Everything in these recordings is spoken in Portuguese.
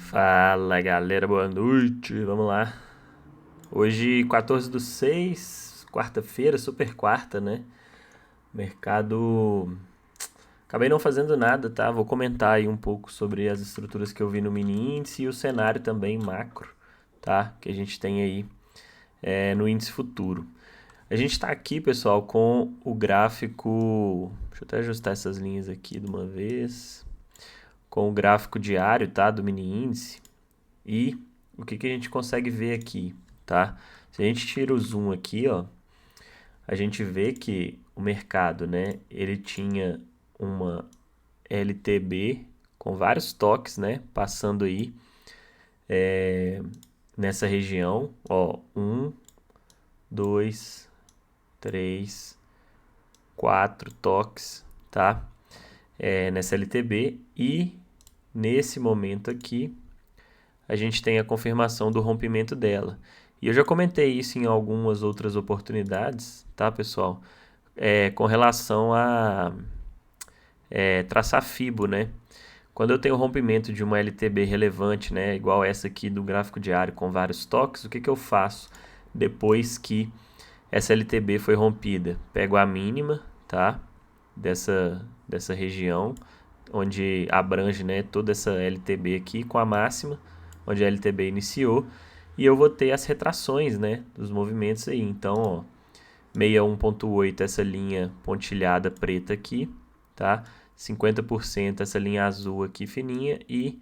Fala galera, boa noite, vamos lá. Hoje, 14/6, quarta-feira, super quarta, né? Mercado. Acabei não fazendo nada, tá? Vou comentar aí um pouco sobre as estruturas que eu vi no mini índice e o cenário também macro, tá? Que a gente tem aí no índice futuro. A gente está aqui, pessoal, com o gráfico. Deixa eu até ajustar essas linhas aqui de uma vez. Com o gráfico diário, tá? Do mini índice. E o que a gente consegue ver aqui, tá? Se a gente tira o zoom aqui, ó, a gente vê que o mercado, né, ele tinha uma LTB com vários toques, né, passando aí nessa região, ó, 2, 3, 4 toques, tá? Nessa LTB e nesse momento aqui a gente tem a confirmação do rompimento dela. E eu já comentei isso em algumas outras oportunidades, tá, pessoal? Com relação a traçar FIBO, né? Quando eu tenho rompimento de uma LTB relevante, né, igual essa aqui do gráfico diário com vários toques, o que eu faço depois que essa LTB foi rompida? Pego a mínima, tá? Dessa região, onde abrange, né, toda essa LTB aqui com a máxima, onde a LTB iniciou, e eu vou ter as retrações, né, dos movimentos aí. Então, ó, 61.8 essa linha pontilhada preta aqui, tá? 50% essa linha azul aqui fininha e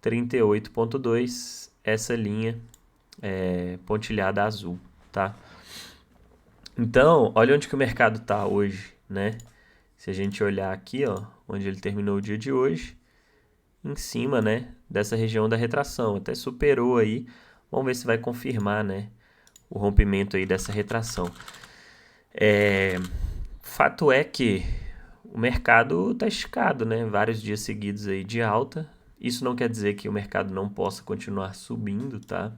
38.2 essa linha pontilhada azul, tá? Então, olha onde que o mercado tá hoje, né? Se a gente olhar aqui, ó, onde ele terminou o dia de hoje, em cima, né, dessa região da retração, até superou aí. Vamos ver se vai confirmar, né, o rompimento aí dessa retração. Fato é que o mercado está esticado, né, vários dias seguidos aí de alta. Isso não quer dizer que o mercado não possa continuar subindo, tá?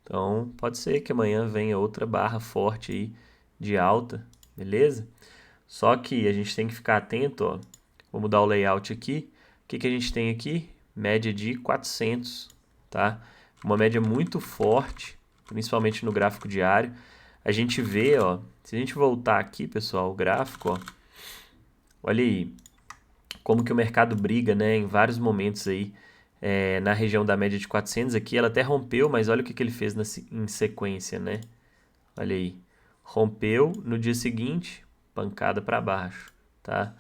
Então, pode ser que amanhã venha outra barra forte aí de alta, beleza? Só que a gente tem que ficar atento, ó. Vou mudar o layout aqui. O que a gente tem aqui? Média de 400, tá? Uma média muito forte, principalmente no gráfico diário. A gente vê, ó, se a gente voltar aqui, pessoal, o gráfico, ó, olha aí, como que o mercado briga, né, em vários momentos aí, na região da média de 400 aqui, ela até rompeu, mas olha o que ele fez em sequência, né? Olha aí, rompeu, no dia seguinte, pancada para baixo, tá?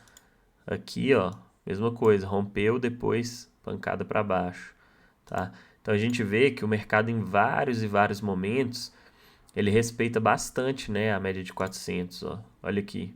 Aqui, ó, mesma coisa, rompeu, depois pancada para baixo, tá? Então a gente vê que o mercado em vários e vários momentos, ele respeita bastante, né, a média de 400, ó. Olha aqui.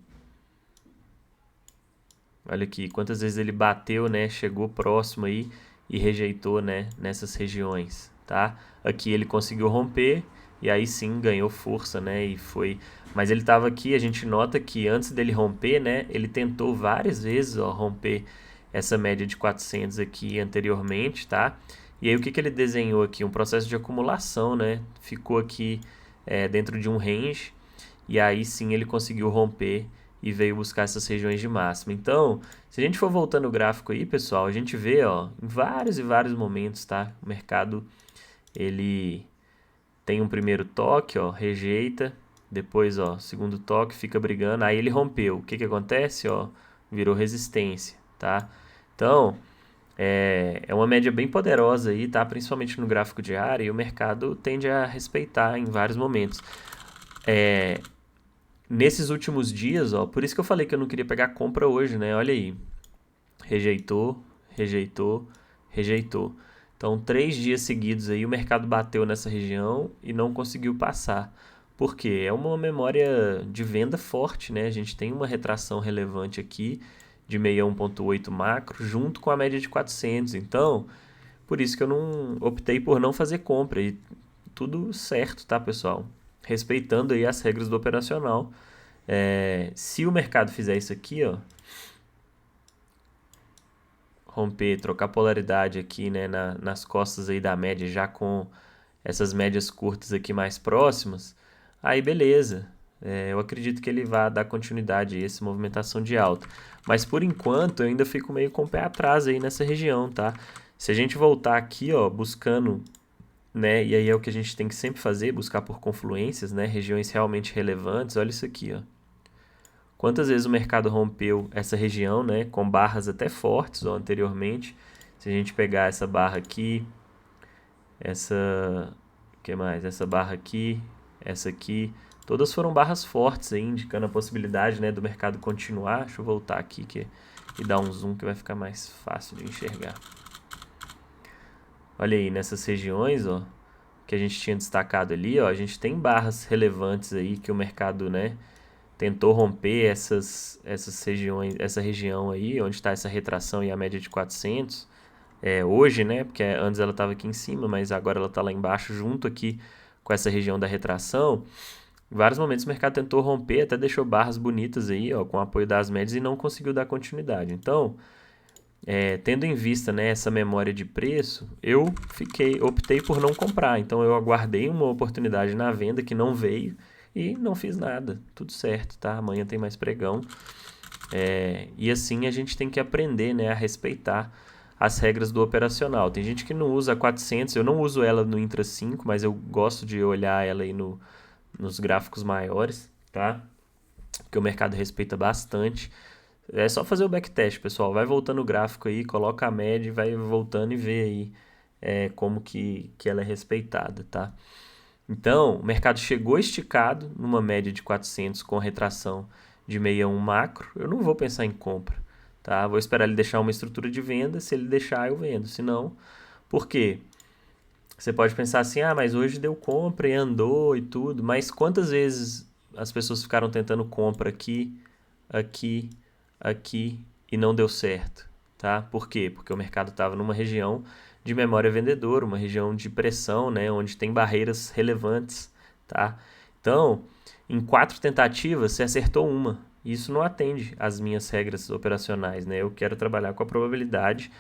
Olha aqui, quantas vezes ele bateu, né, chegou próximo aí e rejeitou, né, nessas regiões, tá? Aqui ele conseguiu romper e aí sim ganhou força, né, e foi... Mas ele estava aqui, a gente nota que antes dele romper, né, ele tentou várias vezes, ó, romper essa média de 400 aqui anteriormente, tá? E aí o que ele desenhou aqui? Um processo de acumulação, né? Ficou aqui dentro de um range e aí sim ele conseguiu romper e veio buscar essas regiões de máxima. Então, se a gente for voltando o gráfico aí, pessoal, a gente vê, ó, em vários e vários momentos, tá? O mercado, ele tem um primeiro toque, ó, rejeita, depois, ó, segundo toque, fica brigando, aí ele rompeu. O que acontece, ó? Virou resistência, tá? Então, é uma média bem poderosa aí, tá? Principalmente no gráfico diário, e o mercado tende a respeitar em vários momentos. Nesses últimos dias, ó, por isso que eu falei que eu não queria pegar compra hoje, né? Olha aí. Rejeitou, rejeitou, rejeitou. Então, 3 dias seguidos aí o mercado bateu nessa região e não conseguiu passar. Por quê? É uma memória de venda forte, né? A gente tem uma retração relevante aqui de 61.8 macro junto com a média de 400. Então, por isso que eu não optei por não fazer compra. E tudo certo, tá, pessoal? Respeitando aí as regras do operacional. Se o mercado fizer isso aqui, ó, romper, trocar polaridade aqui, né, nas costas aí da média, já com essas médias curtas aqui mais próximas, aí beleza. Eu acredito que ele vai dar continuidade a essa movimentação de alta. Mas por enquanto eu ainda fico meio com o pé atrás aí nessa região, tá? Se a gente voltar aqui, ó, buscando, né, e aí é o que a gente tem que sempre fazer, buscar por confluências, né, regiões realmente relevantes, olha isso aqui, ó. Quantas vezes o mercado rompeu essa região, né, com barras até fortes, ó, anteriormente. Se a gente pegar essa barra aqui, essa, que mais? Essa barra aqui, essa aqui, todas foram barras fortes aí, indicando a possibilidade, né, do mercado continuar. Deixa eu voltar aqui e dar um zoom que vai ficar mais fácil de enxergar. Olha aí, nessas regiões, ó, que a gente tinha destacado ali, ó, a gente tem barras relevantes aí que o mercado, né, tentou romper essas regiões, essa região aí, onde está essa retração e a média de 400, hoje, né, porque antes ela estava aqui em cima, mas agora ela está lá embaixo, junto aqui com essa região da retração. Em vários momentos o mercado tentou romper, até deixou barras bonitas aí, ó, com o apoio das médias e não conseguiu dar continuidade. Então, tendo em vista, né, essa memória de preço, eu optei por não comprar. Então eu aguardei uma oportunidade na venda que não veio e não fiz nada. Tudo certo, tá? Amanhã tem mais pregão. E assim a gente tem que aprender, né, a respeitar as regras do operacional. Tem gente que não usa a 400, eu não uso ela no Intra 5, mas eu gosto de olhar ela aí nos gráficos maiores, tá? Porque o mercado respeita bastante. É só fazer o backtest, pessoal. Vai voltando o gráfico aí, coloca a média e vai voltando e vê aí como que ela é respeitada, tá? Então, o mercado chegou esticado numa média de 400 com retração de 61 macro. Eu não vou pensar em compra, tá? Vou esperar ele deixar uma estrutura de venda. Se ele deixar, eu vendo. Se não, por quê? Você pode pensar assim, mas hoje deu compra e andou e tudo. Mas quantas vezes as pessoas ficaram tentando compra aqui, aqui, aqui e não deu certo, tá? Por quê? Porque o mercado estava numa região de memória vendedora, uma região de pressão, né, onde tem barreiras relevantes, tá? Então, em 4 tentativas, você acertou uma. Isso não atende às minhas regras operacionais, né? Eu quero trabalhar com a probabilidade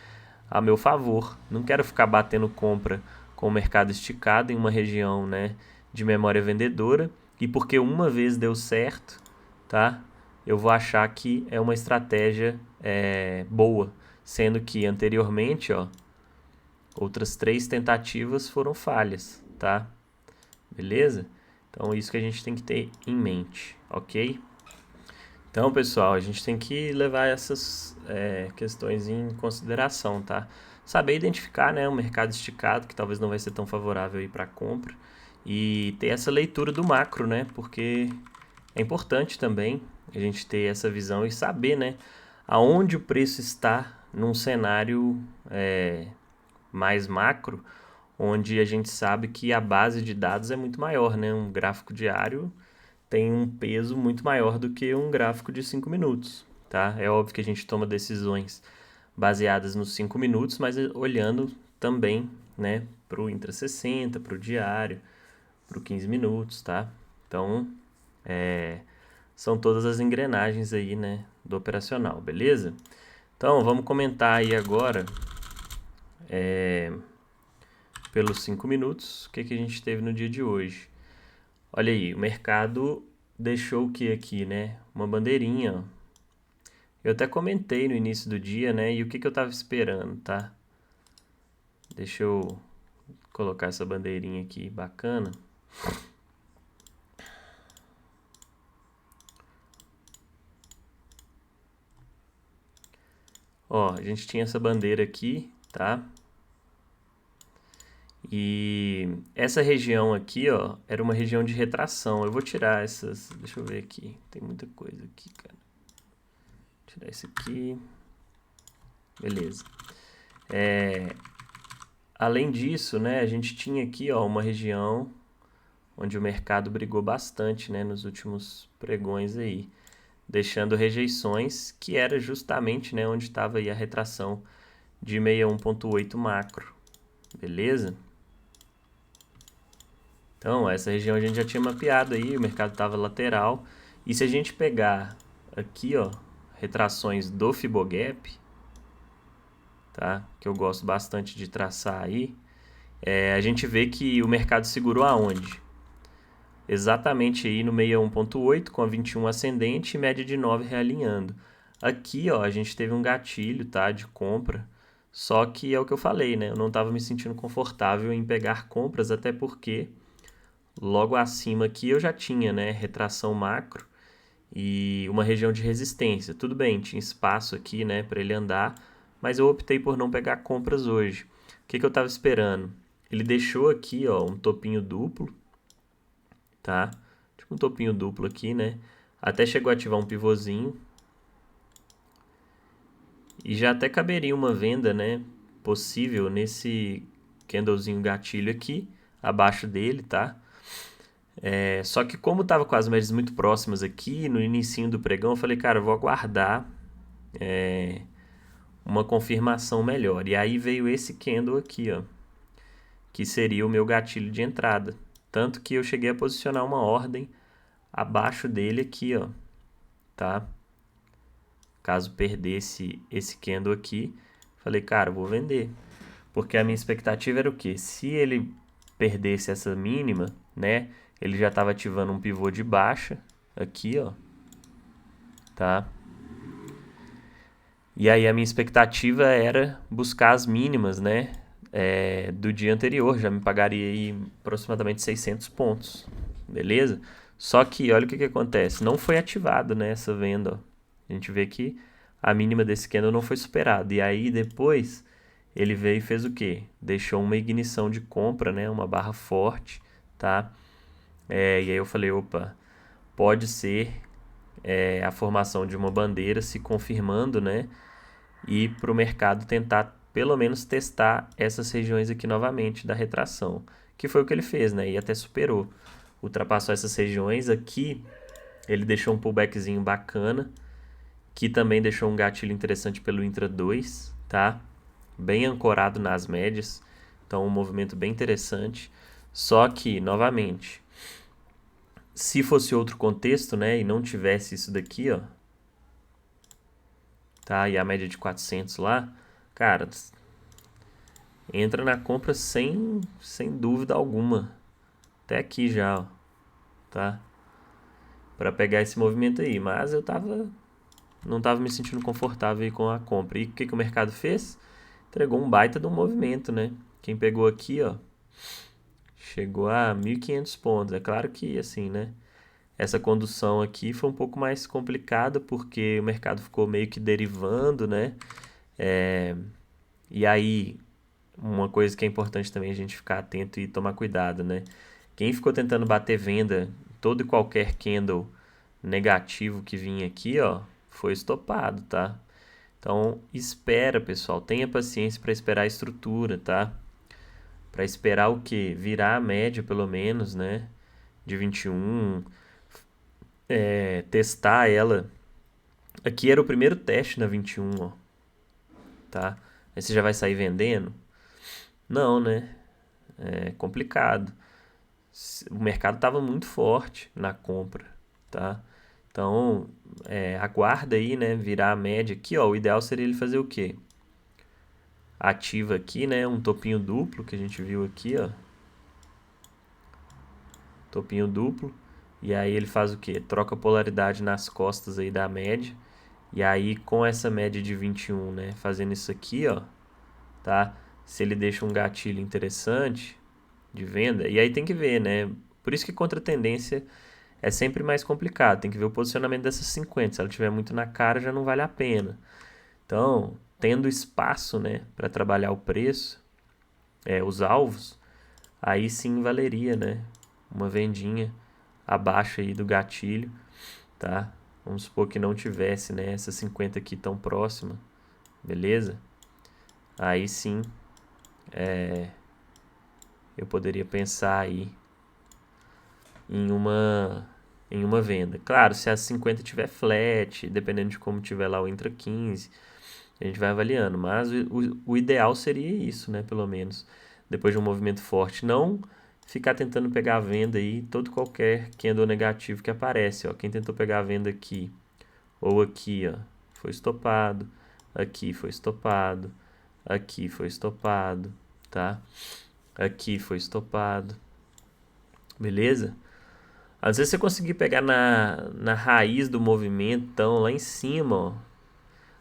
a meu favor. Não quero ficar batendo compra com o mercado esticado em uma região, né, de memória vendedora e porque uma vez deu certo, tá? Eu vou achar que é uma estratégia boa, sendo que anteriormente, ó, outras 3 tentativas foram falhas, tá? Beleza? Então isso que a gente tem que ter em mente, ok? Então, pessoal, a gente tem que levar essas questões em consideração, tá? Saber identificar, né, um mercado esticado, que talvez não vai ser tão favorável para compra, e ter essa leitura do macro, né? Porque é importante também a gente ter essa visão e saber, né, aonde o preço está num cenário mais macro, onde a gente sabe que a base de dados é muito maior, né? Um gráfico diário tem um peso muito maior do que um gráfico de 5 minutos, tá? É óbvio que a gente toma decisões baseadas nos 5 minutos, mas olhando também, né, para o Intra 60, para o diário, para o 15 minutos, tá? Então, são todas as engrenagens aí, né, do operacional, beleza? Então, vamos comentar aí agora, pelos 5 minutos, o que a gente teve no dia de hoje. Olha aí, o mercado deixou o que aqui, né? Uma bandeirinha, ó. Eu até comentei no início do dia, né? E o que eu tava esperando, tá? Deixa eu colocar essa bandeirinha aqui bacana. Ó, a gente tinha essa bandeira aqui, tá? E essa região aqui, ó, era uma região de retração. Eu vou tirar essas... Deixa eu ver aqui. Tem muita coisa aqui, cara. Vou tirar esse aqui. Beleza. Além disso, né, a gente tinha aqui, ó, uma região onde o mercado brigou bastante, né, nos últimos pregões aí, deixando rejeições, que era justamente, né, onde estava aí a retração de 61.8 macro. Beleza? Então, essa região a gente já tinha mapeado aí, o mercado estava lateral. E se a gente pegar aqui, ó, retrações do Fibogap, tá? Que eu gosto bastante de traçar aí, a gente vê que o mercado segurou aonde? Exatamente aí no 61.8 com a 21 ascendente e média de 9 realinhando. Aqui, ó, a gente teve um gatilho, tá, de compra, Só que é o que eu falei, né? Eu não estava me sentindo confortável em pegar compras, até porque logo acima aqui eu já tinha, né, retração macro e uma região de resistência. Tudo bem, tinha espaço aqui, né, para ele andar, mas eu optei por não pegar compras hoje. O que que eu estava esperando? Ele deixou aqui, ó, um topinho duplo, tá? Tipo um topinho duplo aqui, né? Até chegou a ativar um pivôzinho. E já até caberia uma venda, né, possível nesse candlezinho gatilho aqui, abaixo dele, tá? Só que como tava com as médias muito próximas aqui, no inicinho do pregão, eu falei, cara, eu vou aguardar uma confirmação melhor. E aí veio esse candle aqui, ó, que seria o meu gatilho de entrada. Tanto que eu cheguei a posicionar uma ordem abaixo dele aqui, ó, tá? Caso perdesse esse candle aqui, falei, cara, vou vender. Porque a minha expectativa era o quê? Se ele perdesse essa mínima, né? Ele já estava ativando um pivô de baixa aqui, ó, tá? E aí a minha expectativa era buscar as mínimas, né? Do dia anterior, já me pagaria aí aproximadamente 600 pontos, beleza? Só que olha o que que acontece, não foi ativado, né, essa venda, ó. A gente vê que a mínima desse candle não foi superada. E aí depois ele veio e fez o quê? Deixou uma ignição de compra, né, uma barra forte, tá? E aí eu falei, opa, pode ser a formação de uma bandeira se confirmando, né? E para o mercado tentar pelo menos testar essas regiões aqui novamente da retração, que foi o que ele fez, né? E até superou, ultrapassou essas regiões aqui. Ele deixou um pullbackzinho bacana, que também deixou um gatilho interessante pelo Intra 2, tá? Bem ancorado nas médias, então um movimento bem interessante. Só que, novamente, se fosse outro contexto, né, e não tivesse isso daqui, ó, tá? E a média de 400 lá, cara, entra na compra sem dúvida alguma. Até aqui já, ó, tá? Para pegar esse movimento aí, mas eu não tava me sentindo confortável aí com a compra. E o que que o mercado fez? Entregou um baita de um movimento, né? Quem pegou aqui, ó, chegou a 1.500 pontos. É claro que, assim, né? Essa condução aqui foi um pouco mais complicada porque o mercado ficou meio que derivando, né? E aí, uma coisa que é importante também a gente ficar atento e tomar cuidado, né? Quem ficou tentando bater venda, todo e qualquer candle negativo que vinha aqui, ó, foi estopado, tá? Então, espera, pessoal, tenha paciência para esperar a estrutura, tá? Para esperar o quê? Virar a média, pelo menos, né? De 21, testar ela. Aqui era o primeiro teste na 21, ó, tá? Aí você já vai sair vendendo? Não, né? É complicado. O mercado estava muito forte na compra, tá? Então, aguarda aí, né? Virar a média aqui, ó. O ideal seria ele fazer o quê? Ativa aqui, né? Um topinho duplo que a gente viu aqui, ó. Topinho duplo. E aí ele faz o quê? Troca polaridade nas costas aí da média. E aí com essa média de 21, né? Fazendo isso aqui, ó. Tá? Se ele deixa um gatilho interessante de venda. E aí tem que ver, né? Por isso que contra tendência é sempre mais complicado. Tem que ver o posicionamento dessas 50. Se ela tiver muito na cara, já não vale a pena. Então, tendo espaço, né, para trabalhar o preço, os alvos, aí sim valeria, né, uma vendinha abaixo aí do gatilho, tá? Vamos supor que não tivesse, né, essa 50 aqui tão próxima, beleza? Aí sim, eu poderia pensar aí em uma venda. Claro, se a 50 tiver flat, dependendo de como tiver lá o Intra 15, a gente vai avaliando. Mas o ideal seria isso, né? Pelo menos. Depois de um movimento forte. Não ficar tentando pegar a venda aí, todo qualquer candle negativo que aparece. Ó. Quem tentou pegar a venda aqui ou aqui, ó, foi estopado. Aqui foi estopado. Aqui foi estopado, tá? Aqui foi estopado. Beleza? Às vezes você conseguir pegar na raiz do movimento, então, lá em cima, ó.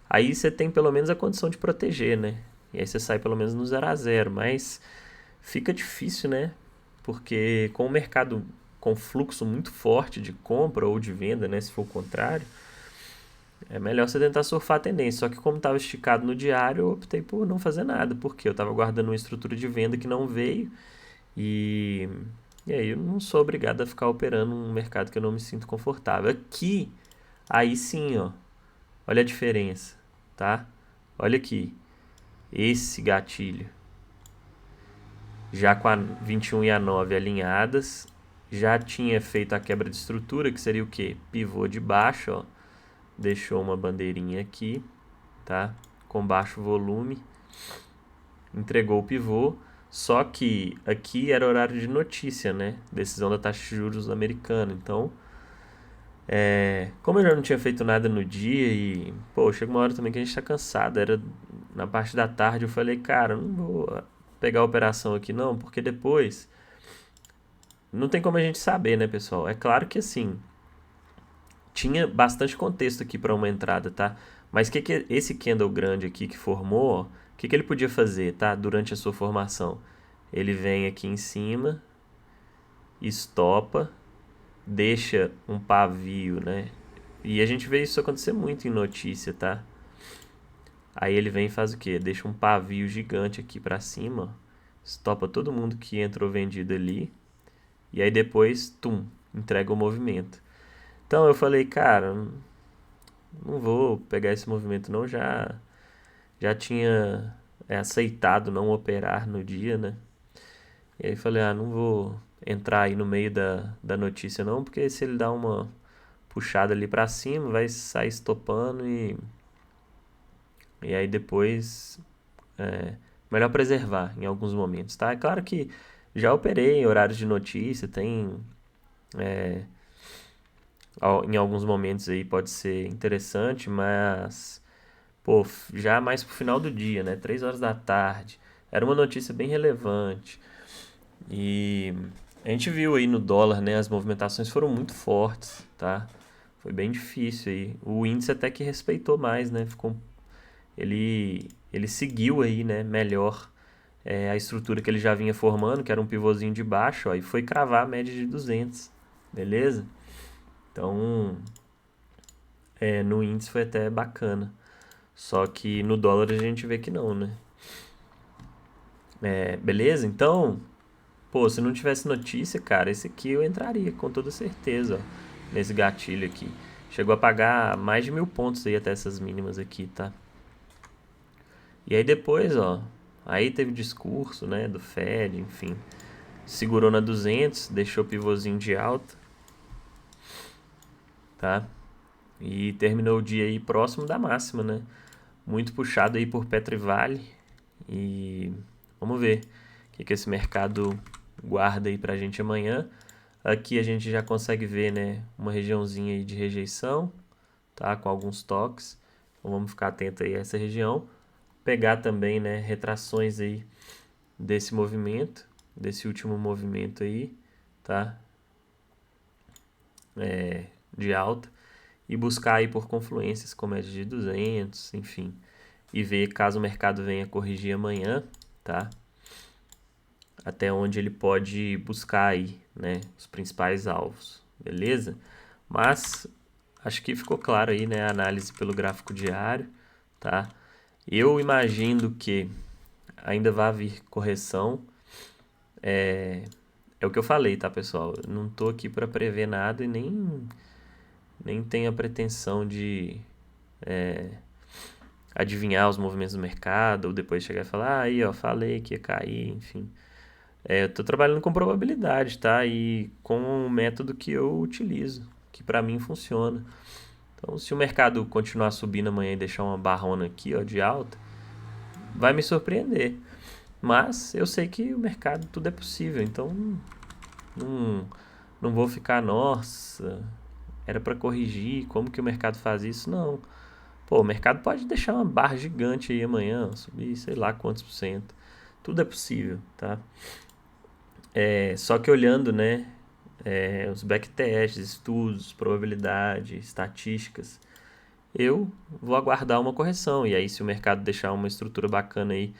Aí você tem pelo menos a condição de proteger, né? E aí você sai pelo menos no 0 a 0, mas fica difícil, né? Porque com o mercado com fluxo muito forte de compra ou de venda, né, se for o contrário, é melhor você tentar surfar a tendência. Só que como estava esticado no diário, eu optei por não fazer nada, porque eu estava guardando uma estrutura de venda que não veio e, e aí eu não sou obrigado a ficar operando um mercado que eu não me sinto confortável. Aqui, aí sim, ó, olha a diferença, tá? Olha aqui, esse gatilho, já com a 21 e a 9 alinhadas, já tinha feito a quebra de estrutura, que seria o quê? Pivô de baixo, ó, deixou uma bandeirinha aqui, tá? Com baixo volume, entregou o pivô, só que aqui era horário de notícia, né? Decisão da taxa de juros americana. Então, como eu já não tinha feito nada no dia e, pô, chega uma hora também que a gente tá cansado, era na parte da tarde, eu falei, cara, não vou pegar a operação aqui não, porque depois não tem como a gente saber, né, pessoal? É claro que assim, tinha bastante contexto aqui para uma entrada, tá? Mas o que esse candle grande aqui que formou, o que ele podia fazer, tá? Durante a sua formação. Ele vem aqui em cima, estopa, deixa um pavio, né? E a gente vê isso acontecer muito em notícia, tá? Aí ele vem e faz o quê? Deixa um pavio gigante aqui para cima, ó. Estopa todo mundo que entrou vendido ali. E aí depois, tum, entrega o movimento. Então eu falei, cara, não vou pegar esse movimento não, já tinha aceitado não operar no dia, né? E aí falei, não vou entrar aí no meio da notícia não, porque se ele dá uma puxada ali pra cima, vai sair estopando e aí depois melhor preservar em alguns momentos, tá? É claro que já operei em horários de notícia, tem em alguns momentos aí pode ser interessante, mas pô, já mais pro final do dia, né? 3 horas da tarde. Era uma notícia bem relevante. E a gente viu aí no dólar, né? As movimentações foram muito fortes, tá? Foi bem difícil aí. O índice até que respeitou mais, né? Ele seguiu aí, né? Melhor a estrutura que ele já vinha formando, que era um pivôzinho de baixo, ó, e foi cravar a média de 200, beleza? Então, no índice foi até bacana. Só que no dólar a gente vê que não, né? Beleza? Então, pô, se não tivesse notícia, cara, esse aqui eu entraria com toda certeza, ó, nesse gatilho aqui. Chegou a pagar mais de 1.000 pontos aí até essas mínimas aqui, tá? E aí depois, ó, aí teve discurso, né, do Fed, enfim. Segurou na 200, deixou o pivôzinho de alta, tá? E terminou o dia aí próximo da máxima, né? Muito puxado aí por Petro e Vale. E vamos ver o que esse mercado guarda aí pra gente amanhã. Aqui a gente já consegue ver, né, uma regiãozinha aí de rejeição, tá? Com alguns toques. Então vamos ficar atento aí a essa região. Pegar também, né, retrações aí desse movimento, desse último movimento aí, tá? De alta. E buscar aí por confluências com média de 200, enfim. E ver caso o mercado venha corrigir amanhã, tá? Até onde ele pode buscar aí, né, os principais alvos, beleza? Mas acho que ficou claro aí, né, a análise pelo gráfico diário, tá? Eu imagino que ainda vai vir correção, é o que eu falei, tá, pessoal? Eu não tô aqui para prever nada e nem tenho a pretensão de adivinhar os movimentos do mercado ou depois chegar e falar, aí, ó, falei que ia cair, enfim. Eu tô trabalhando com probabilidade, tá? E com um método que eu utilizo, que para mim funciona. Então, se o mercado continuar subindo amanhã e deixar uma barrona aqui, ó, de alta, vai me surpreender. Mas eu sei que o mercado tudo é possível, então não, não vou ficar, nossa, era para corrigir, como que o mercado faz isso? Não. Pô, o mercado pode deixar uma barra gigante aí amanhã, subir sei lá quantos por cento. Tudo é possível, tá? Só que olhando, né, os backtests, estudos, probabilidade, estatísticas, eu vou aguardar uma correção. E aí, se o mercado deixar uma estrutura bacana aí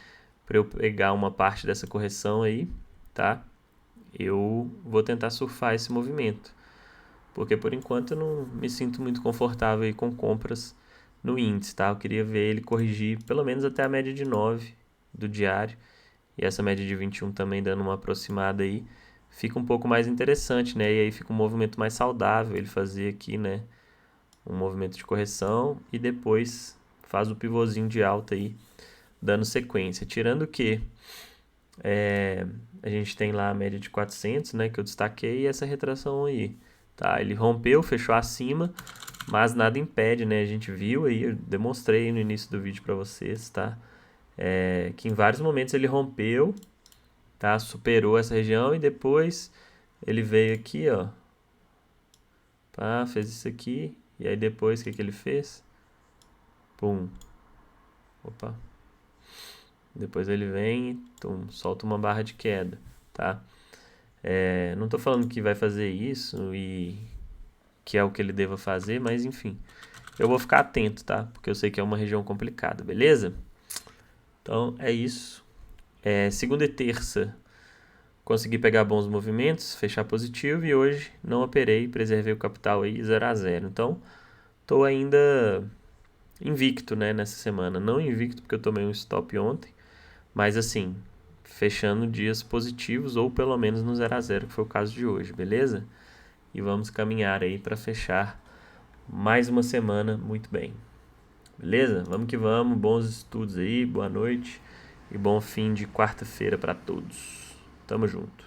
para eu pegar uma parte dessa correção aí, tá? Eu vou tentar surfar esse movimento. Porque por enquanto eu não me sinto muito confortável aí com compras no índice, tá? Eu queria ver ele corrigir pelo menos até a média de 9 do diário. E essa média de 21 também dando uma aproximada aí. Fica um pouco mais interessante, né? E aí fica um movimento mais saudável ele fazer aqui, né? Um movimento de correção e depois faz o pivôzinho de alta aí, dando sequência. Tirando que a gente tem lá a média de 400, né? Que eu destaquei e essa retração aí. Tá, ele rompeu, fechou acima, mas nada impede, né? A gente viu aí, eu demonstrei no início do vídeo para vocês, tá? Que em vários momentos ele rompeu, tá? Superou essa região e depois ele veio aqui, ó. Pá, fez isso aqui. E aí depois o que ele fez? Pum. Opa. Depois ele vem e tum, solta uma barra de queda, tá? Não tô falando que vai fazer isso e que é o que ele deva fazer, mas enfim. Eu vou ficar atento, tá? Porque eu sei que é uma região complicada, beleza? Então é isso. Segunda e terça consegui pegar bons movimentos, fechar positivo e hoje não operei, preservei o capital aí 0 a 0. Então tô ainda invicto, né, nessa semana. Não invicto porque eu tomei um stop ontem, mas assim, fechando dias positivos ou pelo menos no 0 a 0, que foi o caso de hoje, beleza? E vamos caminhar aí para fechar mais uma semana muito bem. Beleza? Vamos que vamos. Bons estudos aí, boa noite e bom fim de quarta-feira para todos. Tamo junto.